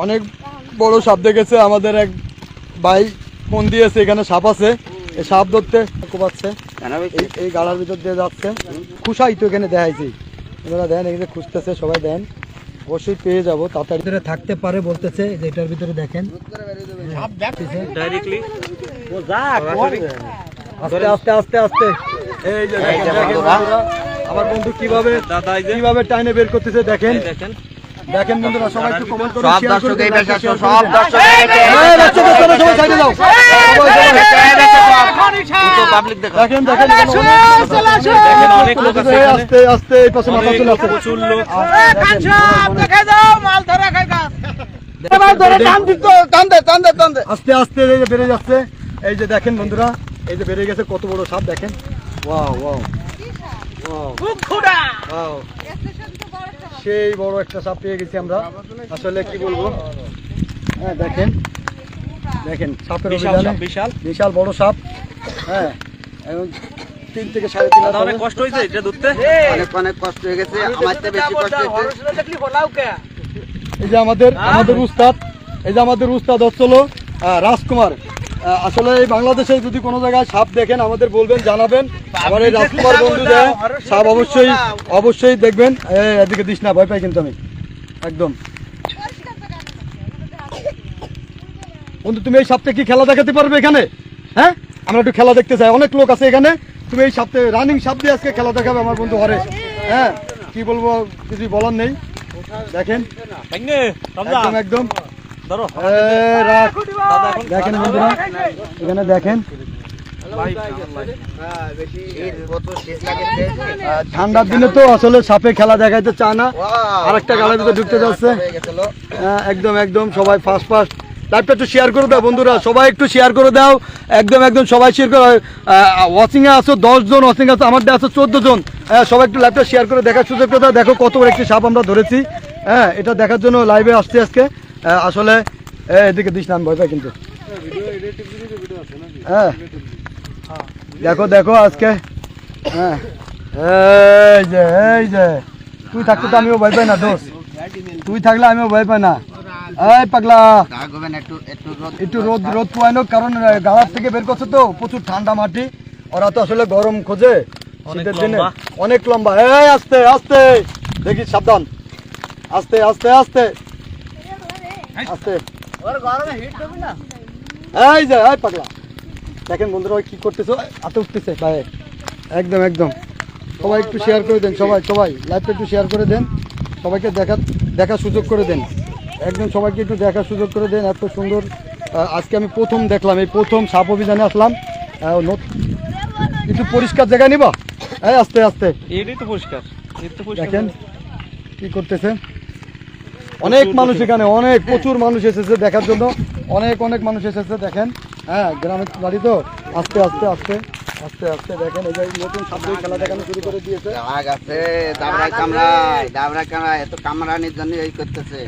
অনেক বড় সাপ দেখেছে আমাদের এক ভাই ফোন দিয়েছে, এখানে সাপ আছে, এই সাপ ধরতে কোপাচ্ছে, এই গাড়ার ভিতর দিয়ে যাচ্ছে, খুশাই তো এখানে দেখাইছি, এনারা দেন এখানে খুঁজতেছে, সবাই দেন, অবশ্যই পেয়ে যাবো, তাড়াতাড়ি ভিতরে থাকতে পারে বলতেছে, যে এটার ভিতরে দেখেন আস্তে আস্তে আস্তে আস্তে, এই যে আমার বন্ধু কিভাবে কিভাবে টাইনে বের করতেছে দেখেন, দেখেন বন্ধুরা, সবাই একটু কমেন্ট করুন, শেয়ার করুন, সব দর্শক সবাই সাইডে যাও, পাবলিক দেখো, দেখেন দেখেন দেখেন অনেক লোক আছে এখানে, আস্তে আস্তে এই পাশে মাথা তুলে আছে, প্রচুর লোক, কাঞ্চন দেখে দাও, মাল ধরে খাইগা, এবার ধরে টান দিত, টান দে আস্তে আস্তে এই যে বেড়ে যাচ্ছে, এই যে দেখেন বন্ধুরা, এই যে বেড়ে গেছে, কত বড় সাপ দেখেন, ওয়াও ওয়াও ওয়াও খুখুড়া, ওয়াও সেই বড় একটা সাপ পেয়ে গেছি আমরা, আসলে কি বলবো, হ্যাঁ দেখেন দেখেন সাপের অভিযানে বিশাল বিশাল বড় সাপ, হ্যাঁ 3 থেকে 3.5 হাত, অনেক কষ্ট হয়েছে এটা ধরতে, অনেক কষ্ট হয়ে গেছে, আমারতে বেশি কষ্ট হয়েছে। এই যে আমাদের উস্তাদ, এই যে আমাদের উস্তাদ হচ্ছিল রাজকুমার, আসলে এই বাংলাদেশে যদি কোনো জায়গায় সাপ দেখেন আমাদের বলবেন, জানাবেন, আমার এই রাজকুমার বন্ধু দেয় সাপ অবশ্যই দেখবেন, এদিকে দিস না, ভয় পাই কিন্তু আমি একদম। বন্ধু তুমি এই সাপটা কি খেলা দেখাতে পারবে এখানে? হ্যাঁ আমরা একটু খেলা দেখতে চাই, অনেক লোক আছে এখানে, তুমি এই সাপটা রানিং সাপ দিয়ে আজকে খেলা দেখাবে আমার বন্ধু হরে, হ্যাঁ কি বলবো, কিছু বলার নেই, দেখেন একদম একদম দেখেন বন্ধুরা, এখানে দেখেন ঠান্ডার দিনে তো আসলে সাপে খেলা দেখাইতে চায় না, আরেকটা গালের ভিতরে ঢুকতে যাচ্ছে, একদম একদম সবাই ফার্স্ট লাইভটা একটু শেয়ার করে দাও বন্ধুরা, সবাই একটু শেয়ার করে দাও, একদম একদম সবাই শেয়ার করে, ওয়াচিং এ আছো 10 জন, ওয়াচিং আছে আমার আছে 14 জন, সবাই একটু লাইভটা শেয়ার করে দেখার সুযোগ করে দাও, দেখো কত বড় একটি সাপ আমরা ধরেছি, হ্যাঁ এটা দেখার জন্য লাইভে আসছি আজকে, আসলে এদিকে দিস না, আমি ভয় পাই কিন্তু, হ্যাঁ দেখো দেখো আজকে, হ্যাঁ এই যে তুই থাকতে তো আমিও ভয় পাই না দোষ, তুই থাকলে আমিও ভয় পাই না, এই পাগলা একটু রোদ পোয়ানো, কারণ গাড়ার থেকে বের করছে তো, প্রচুর ঠান্ডা মাটি, ওরা তো আসলে গরম খোঁজে শীতের দিনে, অনেক লম্বা, এই আস্তে আস্তে দেখি সাবধান, আস্তে আস্তে আস্তে আস্তে, এই যে এই পাগলা দেখেন বন্ধুরা কি করতেছে, হাতে উঠতেছে পায়ে, একদম একদম সবাই একটু শেয়ার করে দেন, সবাই লাইভটা একটু শেয়ার করে দেন, সবাইকে দেখার সুযোগ করে দেন, একদম সবাইকে একটু দেখার সুযোগ করে দেন, এত সুন্দর, আজকে আমি প্রথম দেখলাম, এই প্রথম সাপ অভিযানে আসলাম, একটু পরিষ্কার জায়গায় নিবা, এই আস্তে আস্তে, এটাই তো পরিষ্কার, দেখেন কি করতেছে, অনেক মানুষ এখানে, অনেক প্রচুর মানুষ এসেছে দেখার জন্য, অনেক মানুষ এসেছে দেখেন, হ্যাঁ গ্রামের বাড়ি তো, আস্তে আস্তে আস্তে আস্তে আস্তে দেখেন, এই যে নতুন সাপের খেলা দেখানো শুরু করে দিয়েছে, দাবরা কামড়ায় এত কামড়ানির জন্য এই করতেছে।